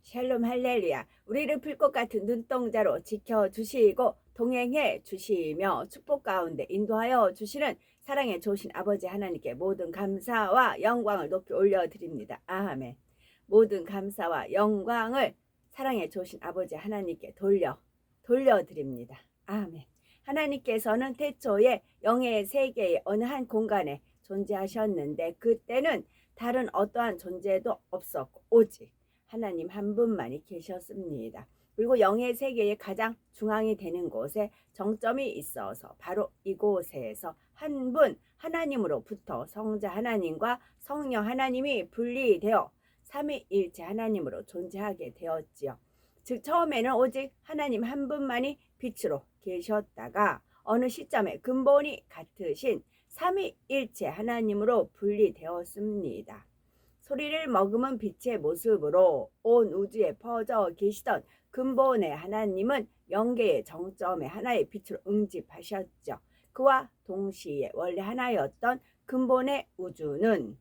샬롬 할렐루야. 우리를 불꽃 같은 눈동자로 지켜주시고 동행해 주시며 축복 가운데 인도하여 주시는 사랑의 좋으신 아버지 하나님께 모든 감사와 영광을 높이 올려드립니다. 아멘. 모든 감사와 영광을 사랑의 좋으신 아버지 하나님께 돌려드립니다. 아멘. 하나님께서는 태초에 영의 세계의 어느 한 공간에 존재하셨는데 그때는 다른 어떠한 존재도 없었고 오직 하나님 한 분만이 계셨습니다. 그리고 영의 세계의 가장 중앙이 되는 곳에 정점이 있어서 바로 이곳에서 한 분 하나님으로부터 성자 하나님과 성령 하나님이 분리되어 삼위일체 하나님으로 존재하게 되었지요. 즉 처음에는 오직 하나님 한 분만이 빛으로 계셨다가 어느 시점에 근본이 같으신 삼위일체 하나님으로 분리되었습니다. 소리를 머금은 빛의 모습으로 온 우주에 퍼져 계시던 근본의 하나님은 영계의 정점에 하나의 빛으로 응집하셨죠. 그와 동시에 원래 하나였던 근본의 우주는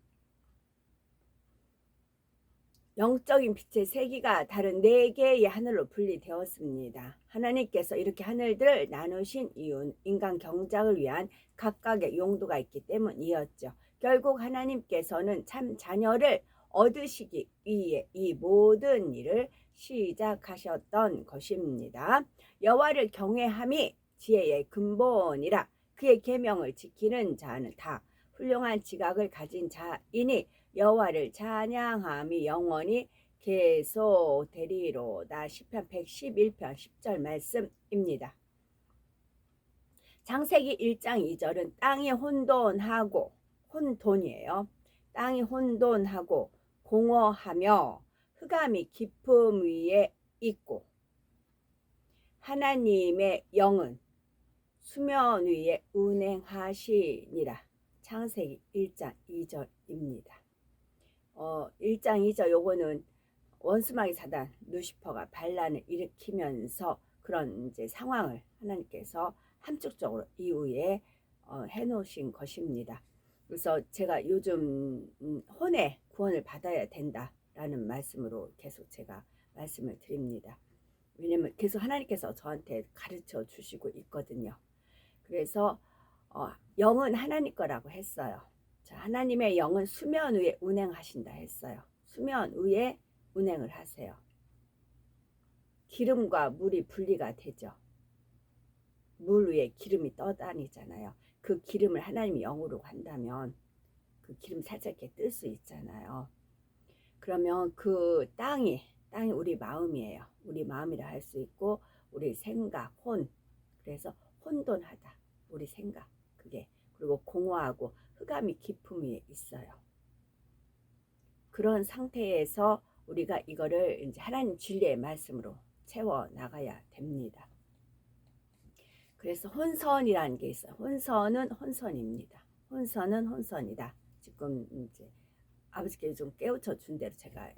영적인 빛의 세기가 다른 네 개의 하늘로 분리되었습니다. 하나님께서 이렇게 하늘들을 나누신 이유는 인간 경작을 위한 각각의 용도가 있기 때문이었죠. 결국 하나님께서는 참 자녀를 얻으시기 위해 이 모든 일을 시작하셨던 것입니다. 여호와를 경외함이 지혜의 근본이라 그의 계명을 지키는 자는 다 훌륭한 지각을 가진 자이니 여호와를 찬양함이 영원히 계속되리로다. 시편 111편 10절 말씀입니다. 창세기 1장 2절은 땅이 혼돈하고 혼돈이에요. 땅이 혼돈하고 공허하며 흑암이 깊음 위에 있고 하나님의 영은 수면 위에 운행하시니라. 창세기 1장 2절입니다. 1장 2절 요거는 원수마귀 사단 루시퍼가 반란을 일으키면서 그런 이제 상황을 하나님께서 함축적으로 이후에 해놓으신 것입니다. 그래서 제가 요즘 혼의 구원을 받아야 된다라는 말씀으로 계속 제가 말씀을 드립니다. 왜냐면 계속 하나님께서 저한테 가르쳐 주시고 있거든요. 그래서 영은 하나님 거라고 했어요. 자, 하나님의 영은 수면 위에 운행하신다 했어요. 수면 위에 운행을 하세요. 기름과 물이 분리가 되죠. 물 위에 기름이 떠다니잖아요. 그 기름을 하나님이 영으로 간다면 그 기름 살짝 이렇게 뜰 수 있잖아요. 그러면 그 땅이 우리 마음이에요. 우리 마음이라 할 수 있고 우리 생각, 혼. 그래서 혼돈하다. 우리 생각. 그게. 그리고 공허하고 흑암이 깊음 위에 있어요. 그런 상태에서 우리가 이거를 이제 하나님 진리의 말씀으로 채워 나가야 됩니다. 그래서 혼선이라는 게 있어요. 혼선은 혼선입니다. 혼선은 혼선이다. 지금 이제 아버지께 좀 깨우쳐 준 대로 제가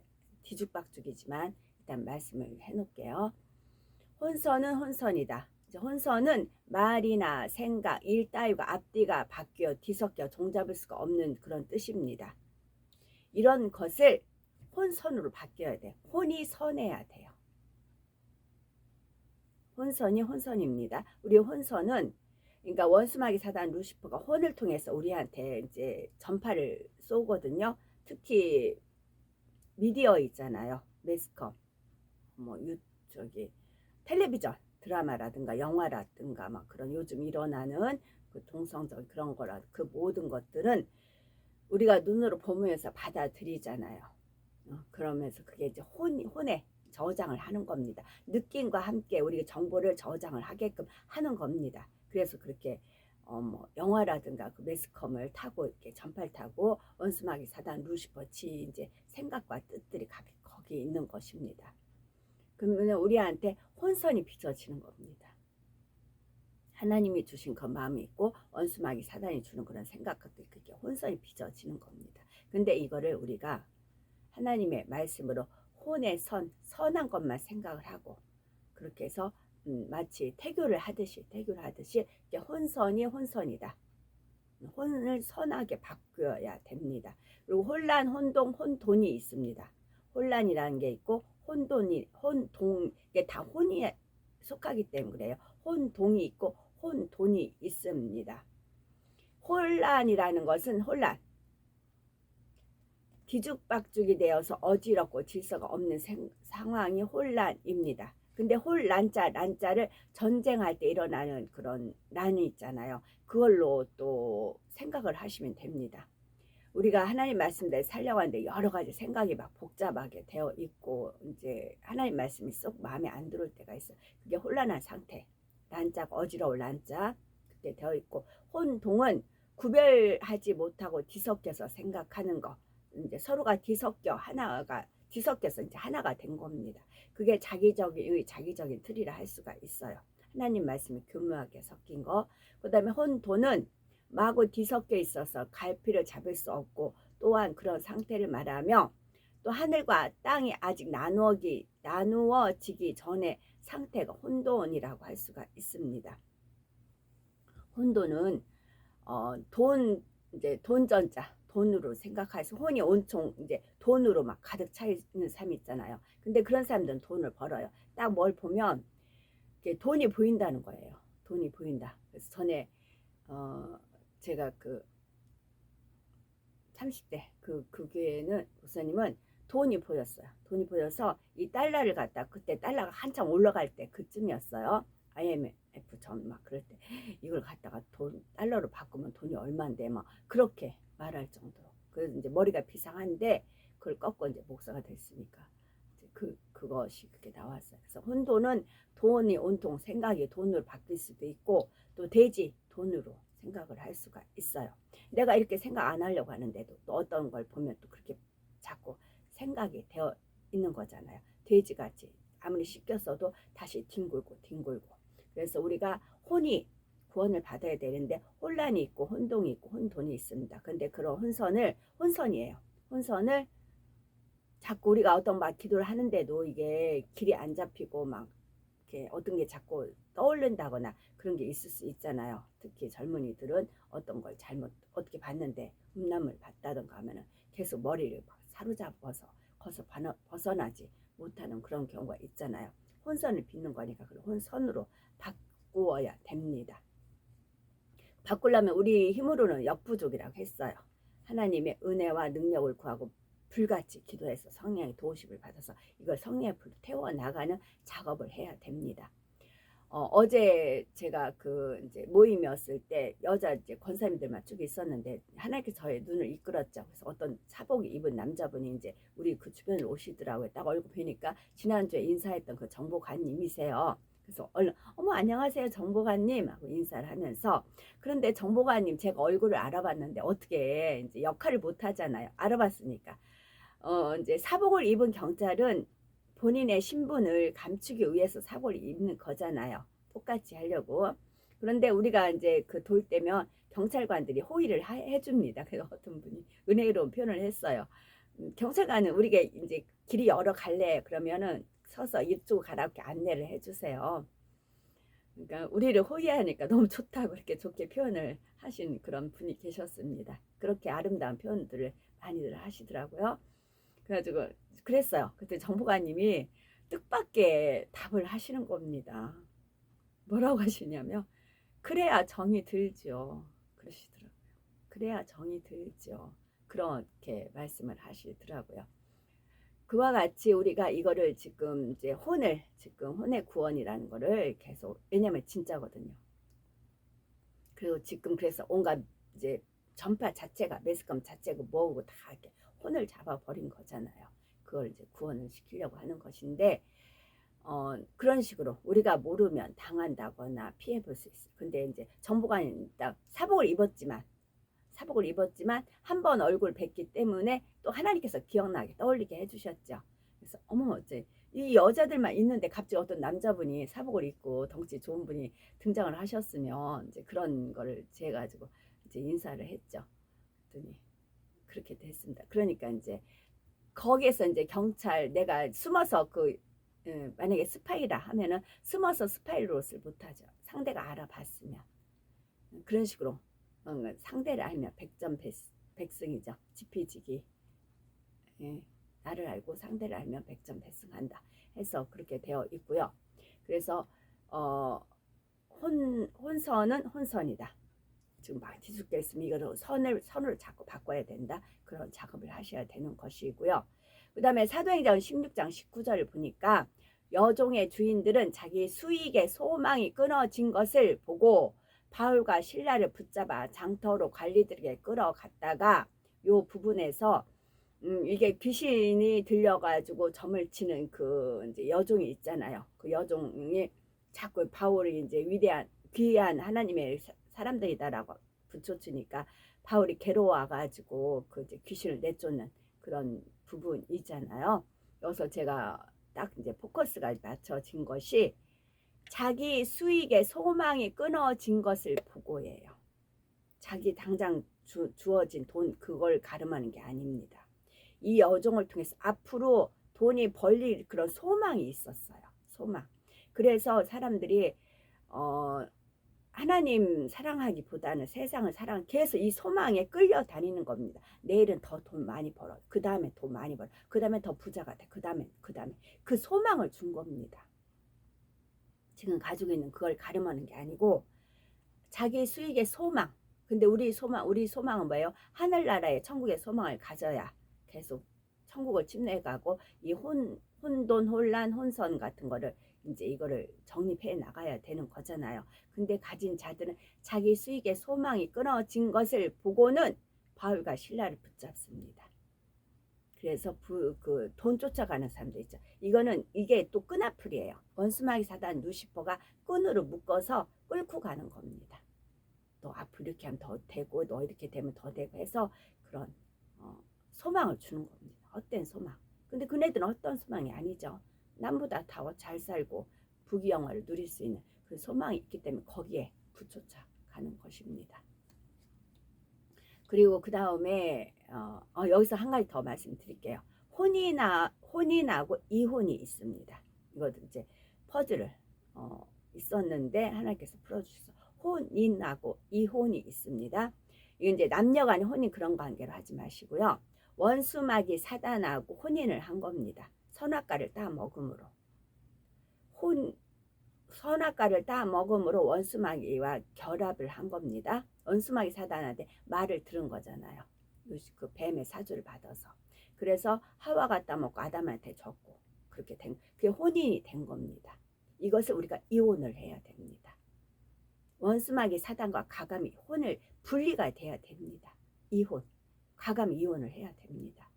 뒤죽박죽이지만 일단 말씀을 해놓을게요. 혼선은 혼선이다. 이제 혼선은 말이나 생각, 일 따위가 앞뒤가 바뀌어 뒤섞여 종잡을 수가 없는 그런 뜻입니다. 이런 것을 혼선으로 바뀌어야 돼요. 혼이 선해야 돼요. 혼선이 혼선입니다. 우리 혼선은 그러니까 원수마귀 사단 루시퍼가 혼을 통해서 우리한테 이제 전파를 쏘거든요. 특히 미디어 있잖아요. 매스컴, 텔레비전 드라마라든가 영화라든가 막 그런 요즘 일어나는 그 동성적 그런 거라 그 모든 것들은 우리가 눈으로 보면서 받아들이잖아요. 그러면서 그게 이제 혼에 저장을 하는 겁니다. 느낌과 함께 우리가 정보를 저장을 하게끔 하는 겁니다. 그래서 그렇게 영화라든가 그 매스컴을 타고 이렇게 전파를 타고 원수마귀 사단 루시퍼치 이제 생각과 뜻들이 거기 있는 것입니다. 그러면 우리한테 혼선이 빚어지는 겁니다. 하나님이 주신 그 마음이 있고 원수마귀 사단이 주는 그런 생각들 그게 혼선이 빚어지는 겁니다. 근데 이거를 우리가 하나님의 말씀으로 혼의 선한 것만 생각을 하고 그렇게 해서 마치 태교를 하듯이 혼선이 혼선이다. 혼을 선하게 바뀌어야 됩니다. 그리고 혼란, 혼동, 혼돈이 있습니다. 혼란이라는 게 있고 혼동, 이게 다 혼이 속하기 때문에 그래요. 혼동이 있고 혼돈이 있습니다. 혼란이라는 것은 혼란, 뒤죽박죽이 되어서 어지럽고 질서가 없는 상황이 혼란입니다. 근데 란자를 전쟁할 때 일어나는 그런 난이 있잖아요. 그걸로 또 생각을 하시면 됩니다. 우리가 하나님 말씀대로 살려고 하는데 여러 가지 생각이 막 복잡하게 되어 있고 이제 하나님 말씀이 쏙 마음에 안 들어올 때가 있어요. 그게 혼란한 상태. 란자가 어지러울 란자 그때 되어 있고, 혼동은 구별하지 못하고 뒤섞여서 생각하는 거. 이제 서로가 뒤섞여서 이제 하나가 된 겁니다. 그게 자기적인 틀이라 할 수가 있어요. 하나님 말씀이 교묘하게 섞인 거. 그다음에 혼돈은 마구 뒤섞여 있어서 갈피를 잡을 수 없고, 또한 그런 상태를 말하며 또 하늘과 땅이 아직 나누어지기 전에 상태가 혼돈이라고 할 수가 있습니다. 혼돈은 이제 돈전자, 돈으로 생각해서 혼이 온통 이제 돈으로 막 가득 차 있는 삶이 있잖아요. 근데 그런 사람들은 돈을 벌어요. 딱 뭘 보면 돈이 보인다는 거예요. 돈이 보인다. 그래서 전에 제가 그 30대 그 교회는 목사님은 돈이 보였어요. 돈이 보여서 이 달러를 갖다, 그때 달러가 한참 올라갈 때 그쯤이었어요. IMF 전 막 그럴 때 이걸 갖다가 달러로 바꾸면 돈이 얼마인데 막 그렇게 말할 정도로. 그래서 이제 머리가 비상한데 그걸 꺾고 이제 목사가 됐으니까 그것이 그렇게 나왔어요. 그래서 혼돈은 돈이 온통 생각이 돈으로 바뀔 수도 있고, 또 돼지 돈으로 생각을 할 수가 있어요. 내가 이렇게 생각 안 하려고 하는데도 또 어떤 걸 보면 또 그렇게 자꾸 생각이 되어 있는 거잖아요. 돼지같이 아무리 씻겼어도 다시 뒹굴고. 그래서 우리가 혼이 구원을 받아야 되는데 혼란이 있고 혼동이 있고 혼돈이 있습니다. 근데 그런 혼선이에요. 혼선을 자꾸 우리가 어떤 막 기도를 하는데도 이게 길이 안 잡히고 막 이렇게 어떤 게 자꾸 떠오른다거나 그런 게 있을 수 있잖아요. 특히 젊은이들은 어떤 걸 잘못 어떻게 봤는데 음란물 봤다던가 하면은 계속 머리를 사로잡아서 거기서 벗어나지 못하는 그런 경우가 있잖아요. 혼선을 빚는 거니까 그걸 혼선으로 바꾸어야 됩니다. 바꾸려면 우리 힘으로는 역부족이라고 했어요. 하나님의 은혜와 능력을 구하고 불같이 기도해서 성령의 도우심을 받아서 이걸 성령의 불로 태워나가는 작업을 해야 됩니다. 어제 제가 그 이제 모임이었을 때 여자 이제 권사님들만 쭉 있었는데 하나님께서 저의 눈을 이끌었죠. 그래서 어떤 사복 입은 남자분이 이제 우리 그 주변에 오시더라고요. 딱 얼굴 보니까 지난주에 인사했던 그 정보관님이세요. 그래서 얼른 어머 안녕하세요 정보관님 하고 인사를 하면서, 그런데 정보관님 제가 얼굴을 알아봤는데 어떻게 이제 역할을 못 하잖아요. 알아봤으니까. 이제 사복을 입은 경찰은 본인의 신분을 감추기 위해서 사복을 입는 거잖아요. 똑같이 하려고. 그런데 우리가 이제 그 돌 때면 경찰관들이 호의를 해줍니다. 그래서 어떤 분이 은혜로운 표현을 했어요. 경찰관은 우리가 이제 길이 열어 갈래 그러면은 서서 이쪽 가라고 안내를 해주세요. 그러니까 우리를 호의하니까 너무 좋다고 이렇게 좋게 표현을 하신 그런 분이 계셨습니다. 그렇게 아름다운 표현들을 많이들 하시더라고요. 그래가지고 그랬어요. 그때 정보관님이 뜻밖의 답을 하시는 겁니다. 뭐라고 하시냐면 그래야 정이 들죠. 그러시더라고요. 그래야 정이 들죠. 그렇게 말씀을 하시더라고요. 그와 같이 우리가 이거를 지금 이제 혼의 구원이라는 거를 계속, 왜냐면 진짜거든요. 그리고 지금 그래서 온갖 이제 전파 자체가 매스컴 자체가 뭐고 다 이렇게 혼을 잡아버린 거잖아요. 그걸 이제 구원을 시키려고 하는 것인데 그런 식으로 우리가 모르면 당한다거나 피해볼 수 있어요. 근데 이제 정보관이 딱 사복을 입었지만 한 번 얼굴 뵙기 때문에 또 하나님께서 기억나게 떠올리게 해주셨죠. 그래서 어머 어째 이 여자들만 있는데 갑자기 어떤 남자분이 사복을 입고 덩치 좋은 분이 등장을 하셨으면 이제 그런 거를 재 가지고 이제 인사를 했죠. 그랬더니 그렇게 됐습니다. 그러니까 이제 거기에서 이제 경찰 내가 숨어서 만약에 스파이라 하면은 숨어서 스파이 노릇을 못하죠. 상대가 알아봤으면. 그런 식으로 상대를 알면 백전 백승이죠. 지피지기. 예, 나를 알고 상대를 알면 100점 배승한다 해서 그렇게 되어 있고요. 그래서 혼선은 혼선이다. 지금 막 뒤죽여 있으면 이거를 선으로 자꾸 바꿔야 된다. 그런 작업을 하셔야 되는 것이고요. 그 다음에 사도행전 16장 19절을 보니까 여종의 주인들은 자기 수익의 소망이 끊어진 것을 보고 바울과 실라를 붙잡아 장터로 관리들에게 끌어갔다가 요 부분에서 이게 귀신이 들려가지고 점을 치는 그 이제 여종이 있잖아요. 그 여종이 자꾸 바울이 이제 위대한 귀한 하나님의 사람들이다라고 붙여주니까 바울이 괴로워가지고 그 이제 귀신을 내쫓는 그런 부분이잖아요. 여기서 제가 딱 이제 포커스가 맞춰진 것이 자기 수익의 소망이 끊어진 것을 보고예요. 자기 당장 주어진 돈 그걸 가름하는 게 아닙니다. 이 여종을 통해서 앞으로 돈이 벌릴 그런 소망이 있었어요. 소망. 그래서 사람들이 하나님 사랑하기보다는 세상을 사랑 계속 이 소망에 끌려다니는 겁니다. 내일은 더 돈 많이 벌어. 그 다음에 돈 많이 벌어. 그 다음에 더 부자가 돼. 그 다음에 그 소망을 준 겁니다. 지금 가지고 있는 그걸 가름하는 게 아니고 자기 수익의 소망. 근데 우리 소망은 뭐예요? 하늘나라의 천국의 소망을 가져야 계속 천국을 침례가고 이 혼돈, 혼란, 혼선 같은 거를 이제 이거를 정립해 나가야 되는 거잖아요. 근데 가진 자들은 자기 수익의 소망이 끊어진 것을 보고는 바울과 실라를 붙잡습니다. 그래서 그 돈 쫓아가는 사람들 있죠. 이게 또 끈앞풀이에요. 원수마귀 사단 루시퍼가 끈으로 묶어서 끌고 가는 겁니다. 너 앞으로 이렇게 하면 더 되고 너 이렇게 되면 더 되고 해서 그런 소망을 주는 겁니다. 헛된 소망. 근데 그네들은 어떤 소망이 아니죠. 남보다 더 잘 살고 부귀영화를 누릴 수 있는 그 소망이 있기 때문에 거기에 붙여차 가는 것입니다. 그리고 그 다음에 여기서 한 가지 더 말씀드릴게요. 혼인하고 이혼이 있습니다. 이것도 이제 퍼즐을 있었는데 하나님께서 풀어주셔서 혼인하고 이혼이 있습니다. 이게 이제 남녀간의 혼인 그런 관계로 하지 마시고요. 원수마귀 사단하고 혼인을 한 겁니다. 선악과를 따 먹음으로. 선악과를 따 먹음으로 원수마귀와 결합을 한 겁니다. 원수마귀 사단한테 말을 들은 거잖아요. 그 뱀의 사주를 받아서. 그래서 하와가 따먹고 아담한테 줬고 그렇게 그게 혼인이 된 겁니다. 이것을 우리가 이혼을 해야 됩니다. 원수마귀 사단과 가감이 혼을 분리가 돼야 됩니다. 이혼. 가감이 이혼을 해야 됩니다.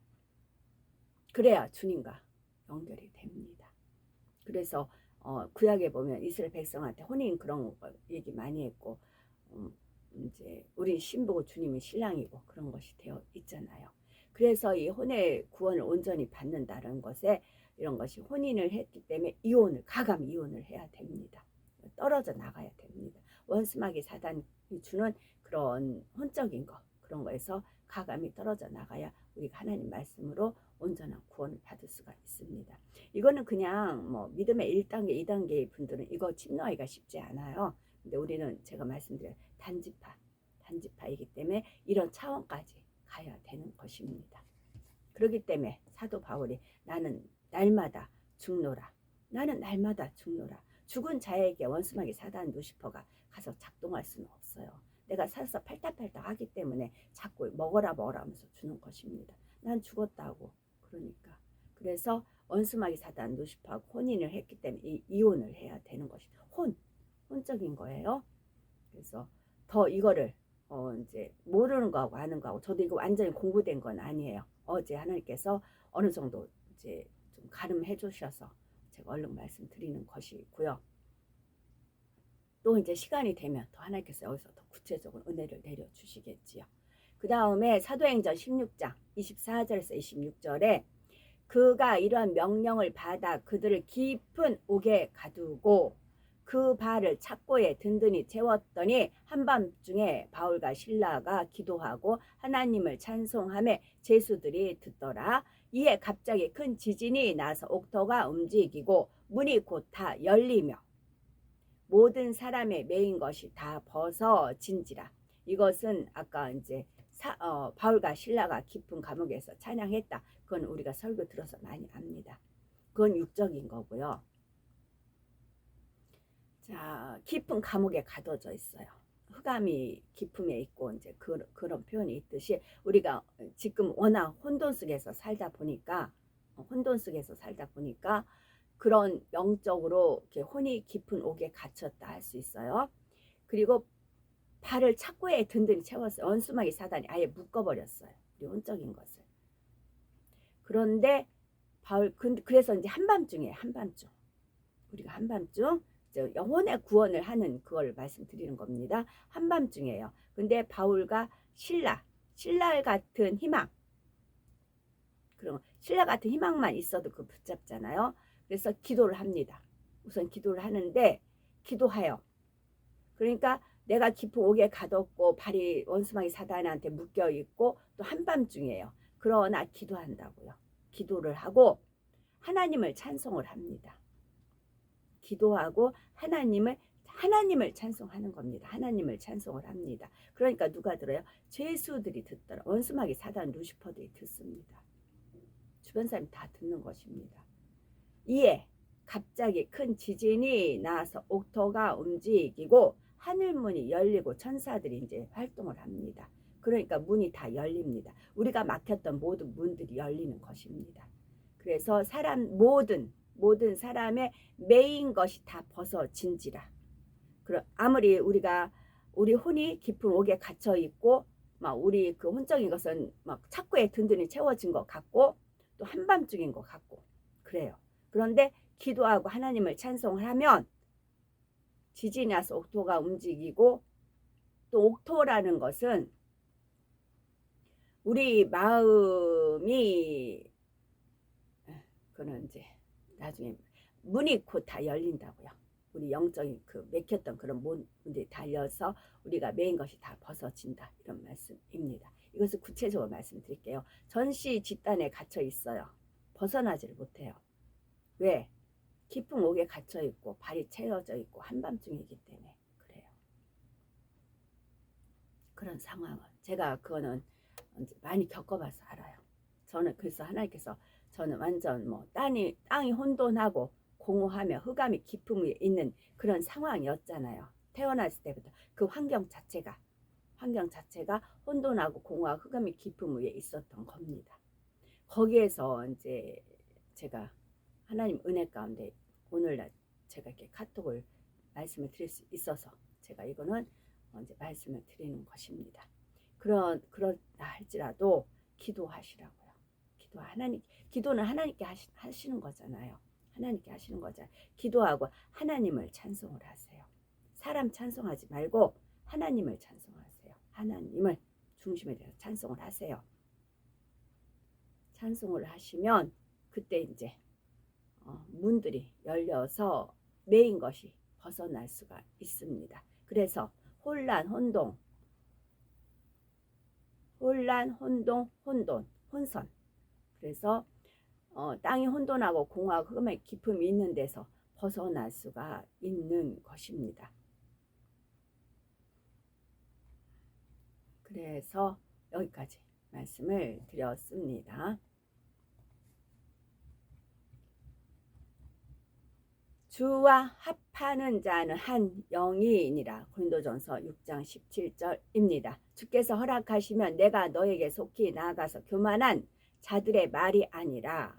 그래야 주님과 연결이 됩니다. 그래서 구약에 보면 이스라엘 백성한테 혼인 그런 거 얘기 많이 했고 이제 우리 신부고 주님이 신랑이고 그런 것이 되어 있잖아요. 그래서 이 혼의 구원을 온전히 받는다는 것에 이런 것이 혼인을 했기 때문에 가감 이혼을 해야 됩니다. 떨어져 나가야 됩니다. 원수마귀 사단이 주는 그런 혼적인 거 그런 거에서 가감이 떨어져 나가야 우리가 하나님 말씀으로 온전한 구원을 받을 수가 있습니다. 이거는 그냥 뭐 믿음의 1단계, 2단계의 분들은 이거 침노하기가 쉽지 않아요. 근데 우리는 제가 말씀드린 단지파이기 때문에 이런 차원까지 가야 되는 것입니다. 그렇기 때문에 사도 바울이 나는 날마다 죽노라. 나는 날마다 죽노라. 죽은 자에게 원수마귀 사단 루시퍼가 가서 작동할 수는 없어요. 내가 살아서 팔딱팔딱 하기 때문에 자꾸 먹어라 하면서 주는 것입니다. 난 죽었다고. 그러니까. 그래서 원수마귀 사단 루시퍼하고 혼인을 했기 때문에 이혼을 해야 되는 것입니다. 혼적인 거예요. 그래서 더 이거를 이제 모르는 거하고 아는 거하고 저도 이거 완전히 공부된 건 아니에요. 어제 하나님께서 어느 정도 이제 좀 가름해 주셔서 제가 얼른 말씀드리는 것이고요. 또 이제 시간이 되면 더 하나님께서 여기서 더 구체적으로 은혜를 내려주시겠지요. 그 다음에 사도행전 16장 24절에서 26절에 그가 이러한 명령을 받아 그들을 깊은 옥에 가두고 그 발을 착고에 든든히 채웠더니 한밤중에 바울과 실라가 기도하고 하나님을 찬송하며 제수들이 듣더라. 이에 갑자기 큰 지진이 나서 옥토가 움직이고 문이 곧 다 열리며 모든 사람의 매인 것이 다 벗어진지라. 이것은 아까 이제 바울과 실라가 깊은 감옥에서 찬양했다. 그건 우리가 설교 들어서 많이 압니다. 그건 육적인 거고요. 자, 깊은 감옥에 가둬져 있어요. 흑암이 깊음에 있고 이제 그런 표현이 있듯이 우리가 지금 워낙 혼돈 속에서 살다 보니까 그런 영적으로 이렇게 혼이 깊은 옥에 갇혔다 할 수 있어요. 그리고 발을 착고에 든든히 채웠어요. 원수마귀 사단이 아예 묶어버렸어요. 우리 혼적인 것을. 그런데 그래서 이제 한밤중에 우리가 한밤중 영혼의 구원을 하는 그걸 말씀드리는 겁니다. 한밤중이에요. 근데 바울과 신라 같은 희망, 그럼 신라 같은 희망만 있어도 그 붙잡잖아요. 그래서 기도를 합니다. 우선 기도를 하는데 기도하여. 그러니까 내가 깊은 옥에 가뒀고 발이 원수마귀 사단한테 묶여 있고 또 한밤중이에요. 그러나 기도한다고요. 기도를 하고 하나님을 찬송을 합니다. 기도하고 하나님을 찬송하는 겁니다. 하나님을 찬송을 합니다. 그러니까 누가 들어요? 죄수들이 듣더라. 원수마귀 사단 루시퍼들이 듣습니다. 주변 사람이 다 듣는 것입니다. 이에 갑자기 큰 지진이 나서 옥토가 움직이고 하늘문이 열리고 천사들이 이제 활동을 합니다. 그러니까 문이 다 열립니다. 우리가 막혔던 모든 문들이 열리는 것입니다. 그래서 모든 사람의 매인 것이 다 벗어진지라. 아무리 우리 혼이 깊은 옥에 갇혀 있고 막 우리 그 혼적인 것은 막 착고에 든든히 채워진 것 같고 또 한밤중인 것 같고 그래요. 그런데 기도하고 하나님을 찬송을 하면 지진이 나서 옥토가 움직이고 또 옥토라는 것은 우리 마음이 그는 이제 나중에 문이 곧 다 열린다고요. 우리 영적인 그 맥혔던 그런 문들이 달려서 우리가 매인 것이 다 벗어진다. 이런 말씀입니다. 이것을 구체적으로 말씀드릴게요. 전시 집단에 갇혀 있어요. 벗어나지를 못해요. 왜? 깊은 옥에 갇혀 있고 발이 채워져 있고 한밤중이기 때문에 그래요. 그런 상황은 제가 그거는 많이 겪어봐서 알아요. 저는 그래서 하나님께서 저는 완전 땅이 혼돈하고 공허하며 흑암이 깊음 위에 있는 그런 상황이었잖아요. 태어났을 때부터 그 환경 자체가 혼돈하고 공허하고 흑암이 깊음 위에 있었던 겁니다. 거기에서 이제 제가 하나님 은혜 가운데 오늘날 제가 이렇게 카톡을 말씀을 드릴 수 있어서 제가 이거는 이제 말씀을 드리는 것입니다. 그렇다 할지라도 기도하시라고요. 기도는 하나님께 하시는 거잖아요. 하나님께 하시는 거잖아요. 기도하고 하나님을 찬송을 하세요. 사람 찬송하지 말고 하나님을 찬송하세요. 하나님을 중심에 대해서 찬송을 하세요. 찬송을 하시면 그때 이제 문들이 열려서 매인 것이 벗어날 수가 있습니다. 그래서 혼란, 혼선. 그래서 땅이 혼돈하고 공허하고 흑암의 깊음이 있는 데서 벗어날 수가 있는 것입니다. 그래서 여기까지 말씀을 드렸습니다. 주와 합하는 자는 한 영이니라. 고린도전서 6장 17절입니다. 주께서 허락하시면 내가 너에게 속히 나아가서 교만한 자들의 말이 아니라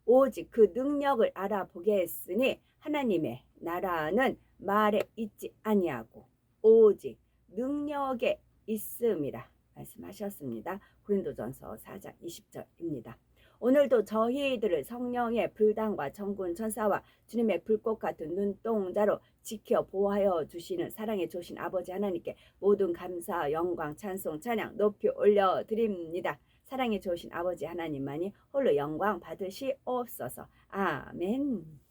오직 그 능력을 알아보게 했으니 하나님의 나라는 말에 있지 아니하고 오직 능력에 있음이라 말씀하셨습니다. 고린도전서 4장 20절입니다. 오늘도 저희들을 성령의 불당과 천군 천사와 주님의 불꽃 같은 눈동자로 지켜 보호하여 주시는 사랑에 좋으신 아버지 하나님께 모든 감사, 영광, 찬송, 찬양 높이 올려드립니다. 사랑에 좋으신 아버지 하나님만이 홀로 영광 받으시옵소서. 아멘.